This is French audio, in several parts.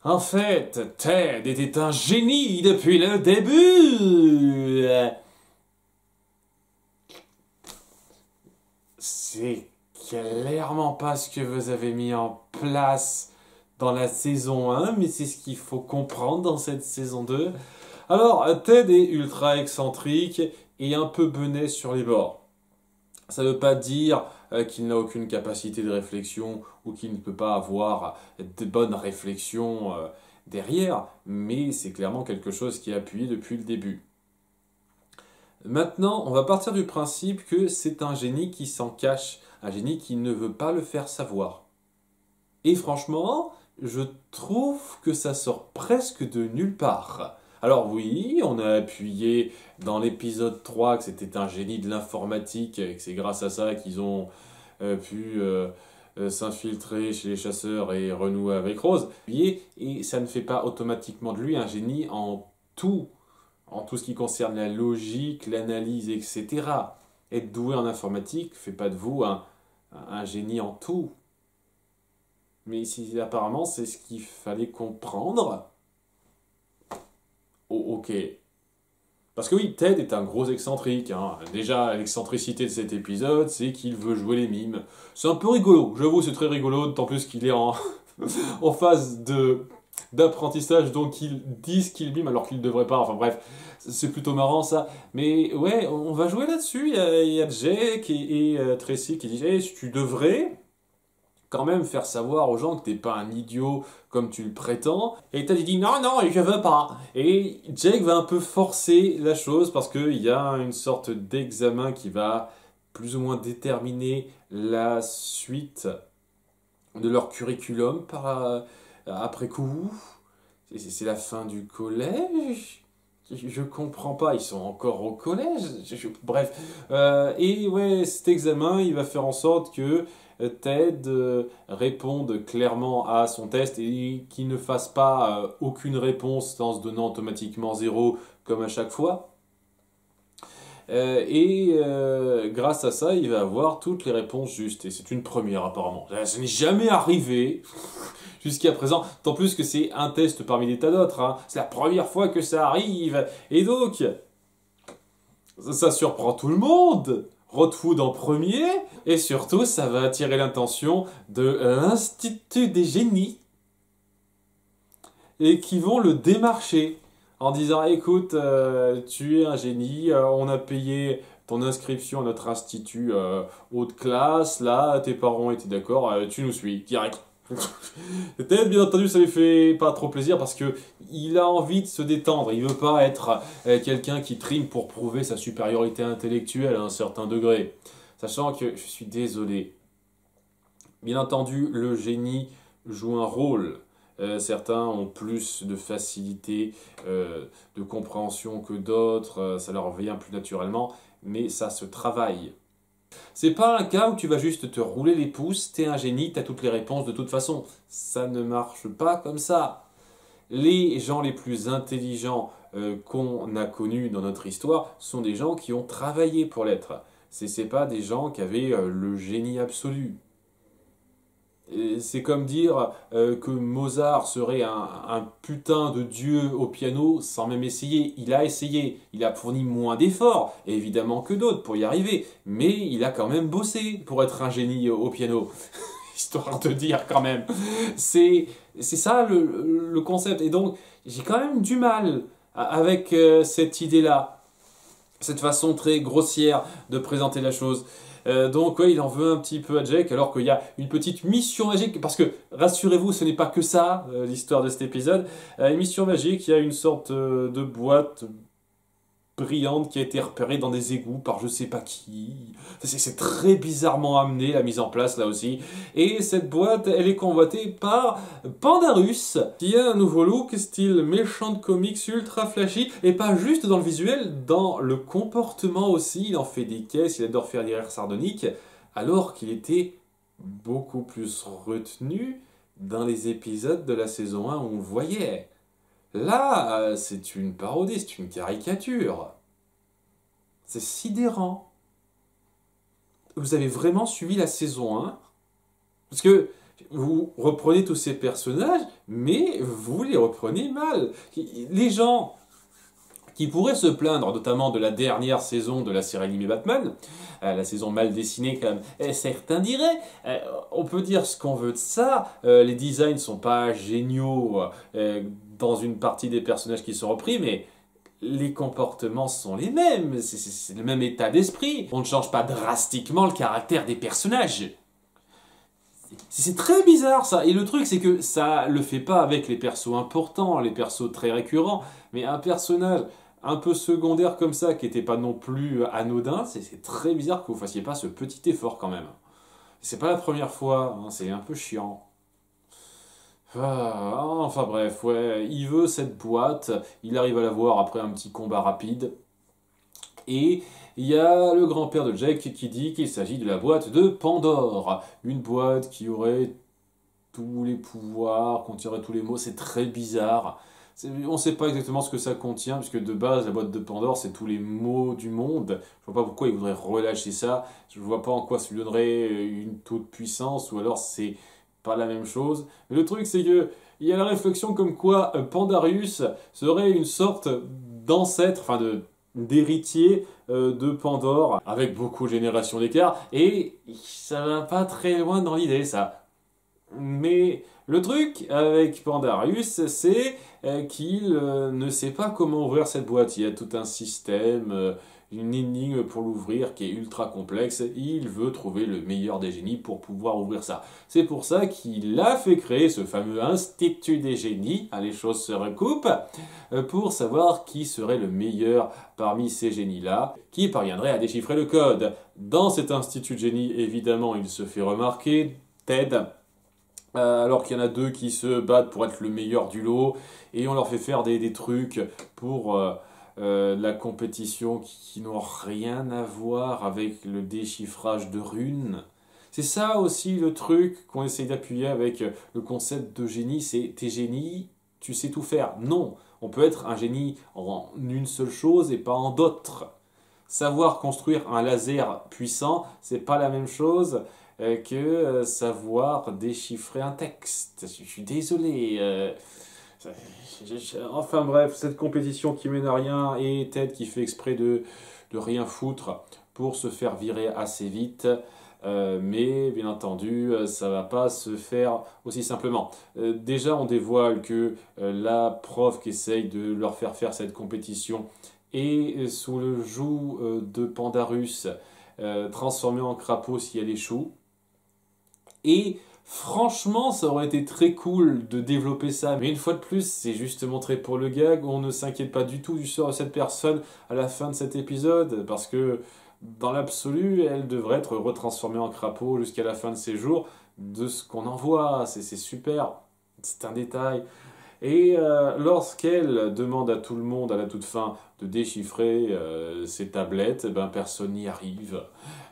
En fait, Ted était un génie depuis le début. C'est clairement pas ce que vous avez mis en place dans la saison 1, mais c'est ce qu'il faut comprendre dans cette saison 2. Alors, Ted est ultra excentrique et un peu benet sur les bords. Ça ne veut pas dire qu'il n'a aucune capacité de réflexion ou qu'il ne peut pas avoir de bonnes réflexions derrière, mais c'est clairement quelque chose qui est appuyé depuis le début. Maintenant, on va partir du principe que c'est un génie qui s'en cache, un génie qui ne veut pas le faire savoir. Et franchement, je trouve que ça sort presque de nulle part. Alors oui, on a appuyé dans l'épisode 3 que c'était un génie de l'informatique et que c'est grâce à ça qu'ils ont pu s'infiltrer chez les chasseurs et renouer avec Rose. Et ça ne fait pas automatiquement de lui un génie en tout ce qui concerne la logique, l'analyse, etc. Être doué en informatique ne fait pas de vous un génie en tout. Mais si apparemment c'est ce qu'il fallait comprendre. Oh, ok. Parce que oui, Ted est un gros excentrique. Hein. Déjà, l'excentricité de cet épisode, c'est qu'il veut jouer les mimes. C'est un peu rigolo, j'avoue, c'est très rigolo, d'autant plus qu'il est en phase d'apprentissage, donc il dit ce qu'il mime alors qu'il ne devrait pas. Enfin bref, c'est plutôt marrant ça. Mais ouais, on va jouer là-dessus. Il y a Jake et Tracy qui disent hey, tu devrais quand même faire savoir aux gens que t'es pas un idiot comme tu le prétends. Et Ted il dit non, non, je veux pas. Et Jake va un peu forcer la chose parce qu'il y a une sorte d'examen qui va plus ou moins déterminer la suite de leur curriculum après coup. C'est la fin du collège. Je comprends pas, ils sont encore au collège. Bref. Et ouais, cet examen, il va faire en sorte que Ted réponde clairement à son test et qu'il ne fasse pas aucune réponse en se donnant automatiquement zéro comme à chaque fois. Grâce à ça, il va avoir toutes les réponses justes. Et c'est une première apparemment. Ça n'est jamais arrivé jusqu'à présent. Tant plus que c'est un test parmi des tas d'autres. Hein. C'est la première fois que ça arrive. Et donc, ça surprend tout le monde. Rodwood en premier. Et surtout, ça va attirer l'attention de l'Institut des génies. Et qui vont le démarcher en disant écoute, tu es un génie, on a payé ton inscription à notre institut haute classe, là, tes parents étaient d'accord, tu nous suis, direct. Peut-être, bien entendu, ça lui fait pas trop plaisir parce que il a envie de se détendre. Il veut pas être quelqu'un qui trime pour prouver sa supériorité intellectuelle à un certain degré. Sachant que, je suis désolé, bien entendu, le génie joue un rôle. Certains ont plus de facilité de compréhension que d'autres, ça leur vient plus naturellement, mais ça se travaille. C'est pas un cas où tu vas juste te rouler les pouces, t'es un génie, t'as toutes les réponses de toute façon. Ça ne marche pas comme ça. Les gens les plus intelligents qu'on a connus dans notre histoire sont des gens qui ont travaillé pour l'être. C'est pas des gens qui avaient le génie absolu. C'est comme dire que Mozart serait un putain de dieu au piano sans même essayer. Il a essayé, il a fourni moins d'efforts, évidemment que d'autres pour y arriver, mais il a quand même bossé pour être un génie au piano. Histoire de dire quand même. C'est ça le concept. Et donc, j'ai quand même du mal avec cette idée-là, cette façon très grossière de présenter la chose. Donc ouais, il en veut un petit peu à Jake alors qu'il y a une petite mission magique parce que rassurez-vous, ce n'est pas que ça l'histoire de cet épisode. Une mission magique, il y a une sorte de boîte brillante qui a été repérée dans des égouts par je sais pas qui. C'est très bizarrement amené la mise en place là aussi. Et cette boîte, elle est convoitée par Pandarus, qui a un nouveau look style méchant de comics ultra flashy, et pas juste dans le visuel, dans le comportement aussi. Il en fait des caisses, il adore faire des rires sardoniques, alors qu'il était beaucoup plus retenu dans les épisodes de la saison 1 où on le voyait. Là, c'est une parodie, c'est une caricature. C'est sidérant. Vous avez vraiment suivi la saison 1? Parce que Vous reprenez tous ces personnages, mais vous les reprenez mal. Les gens qui pourraient se plaindre, notamment de la dernière saison de la série animée Batman, la saison mal dessinée quand même, et certains diraient, on peut dire ce qu'on veut de ça, les designs sont pas géniaux dans une partie des personnages qui sont repris, mais les comportements sont les mêmes, c'est le même état d'esprit. On ne change pas drastiquement le caractère des personnages. C'est très bizarre ça, et le truc c'est que ça le fait pas avec les persos importants, les persos très récurrents, mais un personnage un peu secondaire comme ça, qui était pas non plus anodin, c'est très bizarre que vous fassiez pas ce petit effort quand même. C'est pas la première fois, hein, c'est un peu chiant. Enfin bref, ouais, il veut cette boîte, il arrive à la voir après un petit combat rapide, et il y a le grand-père de Jack qui dit qu'il s'agit de la boîte de Pandore. Une boîte qui aurait tous les pouvoirs, contiendrait tous les mots. C'est très bizarre. On ne sait pas exactement ce que ça contient, puisque de base, la boîte de Pandore, c'est tous les mots du monde. Je vois pas pourquoi il voudrait relâcher ça. Je vois pas en quoi ça lui donnerait une toute puissance, ou alors c'est pas la même chose. Mais le truc, c'est que il y a la réflexion comme quoi Pandarius serait une sorte d'ancêtre, enfin d'héritier de Pandore, avec beaucoup de générations d'écart, et ça va pas très loin dans l'idée, ça. Mais le truc avec Pandarius, c'est qu'il ne sait pas comment ouvrir cette boîte. Il y a tout un système, une énigme pour l'ouvrir qui est ultra complexe. Il veut trouver le meilleur des génies pour pouvoir ouvrir ça. C'est pour ça qu'il a fait créer ce fameux Institut des génies, les choses se recoupent, pour savoir qui serait le meilleur parmi ces génies-là, qui parviendrait à déchiffrer le code. Dans cet Institut de génie, évidemment, il se fait remarquer, Ted, alors qu'il y en a deux qui se battent pour être le meilleur du lot, et on leur fait faire des trucs pour la compétition qui n'ont rien à voir avec le déchiffrage de runes. C'est ça aussi le truc qu'on essaye d'appuyer avec le concept de génie, c'est t'es génie, tu sais tout faire. Non, on peut être un génie en une seule chose et pas en d'autres. Savoir construire un laser puissant, c'est pas la même chose que savoir déchiffrer un texte. Je suis désolé. Enfin bref, cette compétition qui mène à rien et Ted qui fait exprès de rien foutre pour se faire virer assez vite. Mais bien entendu, ça va pas se faire aussi simplement. Déjà, on dévoile que la prof qui essaye de leur faire cette compétition est sous le joug de Pandarus, transformée en crapaud si elle échoue. Et franchement, ça aurait été très cool de développer ça. Mais une fois de plus, c'est juste montré pour le gag. On ne s'inquiète pas du tout du sort de cette personne à la fin de cet épisode. Parce que dans l'absolu, elle devrait être retransformée en crapaud jusqu'à la fin de ses jours. De ce qu'on en voit, c'est super. C'est un détail. Et lorsqu'elle demande à tout le monde à la toute fin de déchiffrer ses tablettes, ben, personne n'y arrive.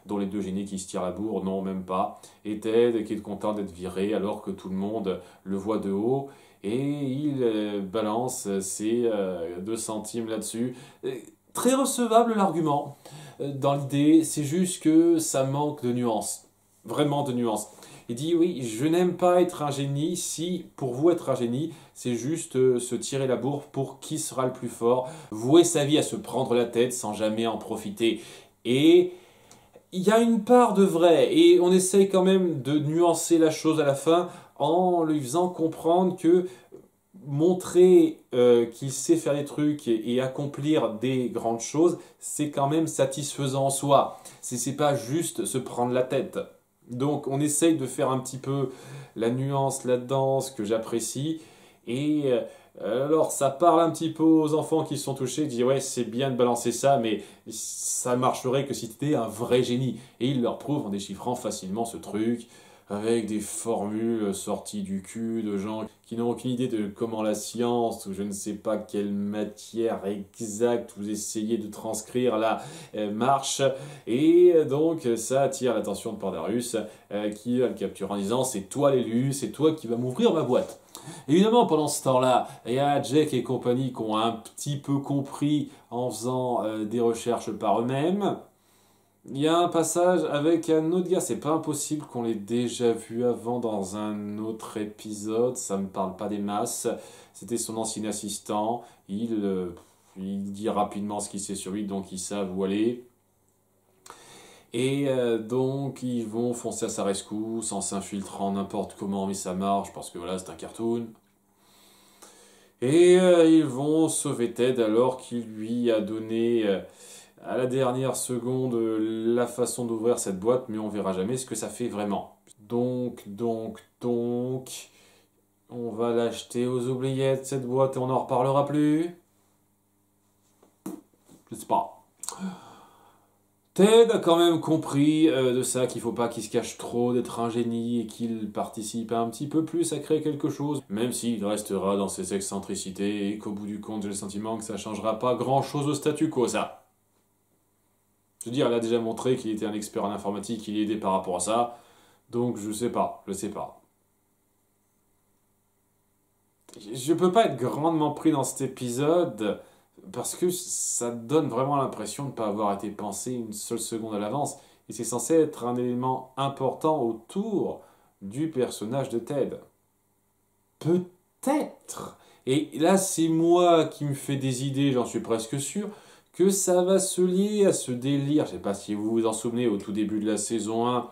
Dont les deux génies qui se tirent la bourre, non, même pas. Et Ted qui est content d'être viré alors que tout le monde le voit de haut. Et il balance ses 2 centimes là-dessus. Très recevable l'argument. Dans l'idée, c'est juste que ça manque de nuances. Vraiment de nuances. Il dit oui, je n'aime pas être un génie si pour vous être un génie, c'est juste se tirer la bourre pour qui sera le plus fort, vouer sa vie à se prendre la tête sans jamais en profiter. Et il y a une part de vrai, et on essaye quand même de nuancer la chose à la fin en lui faisant comprendre que montrer qu'il sait faire des trucs et accomplir des grandes choses, c'est quand même satisfaisant en soi. C'est pas juste se prendre la tête. Donc on essaye de faire un petit peu la nuance là-dedans, ce que j'apprécie. Et alors ça parle un petit peu aux enfants qui sont touchés, qui disent ouais c'est bien de balancer ça, mais ça marcherait que si tu étais un vrai génie. Et il leur prouve en déchiffrant facilement ce truc, avec des formules sorties du cul de gens qui n'ont aucune idée de comment la science ou je ne sais pas quelle matière exacte vous essayez de transcrire là marche. Et donc ça attire l'attention de Pandarius qui va le capturer en disant c'est toi l'élu, c'est toi qui vas m'ouvrir ma boîte. Évidemment, pendant ce temps-là, il y a Jack et compagnie qui ont un petit peu compris en faisant des recherches par eux-mêmes. Il y a un passage avec un autre gars, c'est pas impossible qu'on l'ait déjà vu avant dans un autre épisode, ça me parle pas des masses. C'était son ancien assistant, il dit rapidement ce qu'il sait sur lui, donc ils savent où aller. Et donc ils vont foncer à sa rescousse en s'infiltrant n'importe comment, mais ça marche parce que voilà, c'est un cartoon. Et ils vont sauver Ted alors qu'il lui a donné à la dernière seconde la façon d'ouvrir cette boîte, mais on verra jamais ce que ça fait vraiment. Donc, on va l'acheter aux oubliettes cette boîte et on n'en reparlera plus. Je sais pas. Ted a quand même compris de ça qu'il faut pas qu'il se cache trop d'être un génie et qu'il participe un petit peu plus à créer quelque chose, même s'il restera dans ses excentricités et qu'au bout du compte j'ai le sentiment que ça changera pas grand chose au statu quo ça. Je veux dire, elle a déjà montré qu'il était un expert en informatique, qu'il est aidé par rapport à ça, donc je sais pas. Je peux pas être grandement pris dans cet épisode parce que ça donne vraiment l'impression de ne pas avoir été pensé une seule seconde à l'avance. Et c'est censé être un élément important autour du personnage de Ted. Peut-être. Et là, c'est moi qui me fais des idées, j'en suis presque sûr, que ça va se lier à ce délire. Je sais pas si vous vous en souvenez au tout début de la saison 1,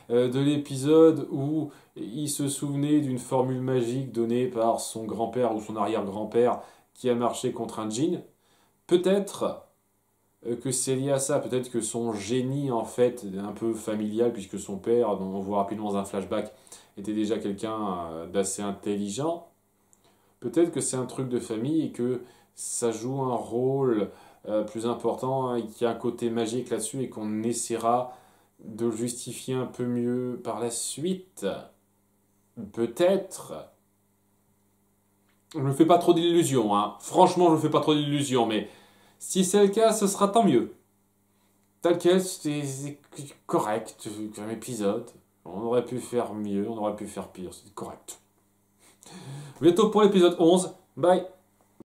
de l'épisode où il se souvenait d'une formule magique donnée par son grand-père ou son arrière-grand-père qui a marché contre un djinn. Peut-être que c'est lié à ça, peut-être que son génie en fait un peu familial, puisque son père, dont on voit rapidement dans un flashback, était déjà quelqu'un d'assez intelligent. Peut-être que c'est un truc de famille et que ça joue un rôle plus important et qu'il y a un côté magique là-dessus et qu'on essaiera de le justifier un peu mieux par la suite. Peut-être. Je me fais pas trop d'illusions, hein. Franchement, je me fais pas trop d'illusions, mais si c'est le cas, ce sera tant mieux. Tel quel, c'est correct comme épisode. On aurait pu faire mieux, on aurait pu faire pire, c'est correct. Bientôt pour l'épisode 11. Bye.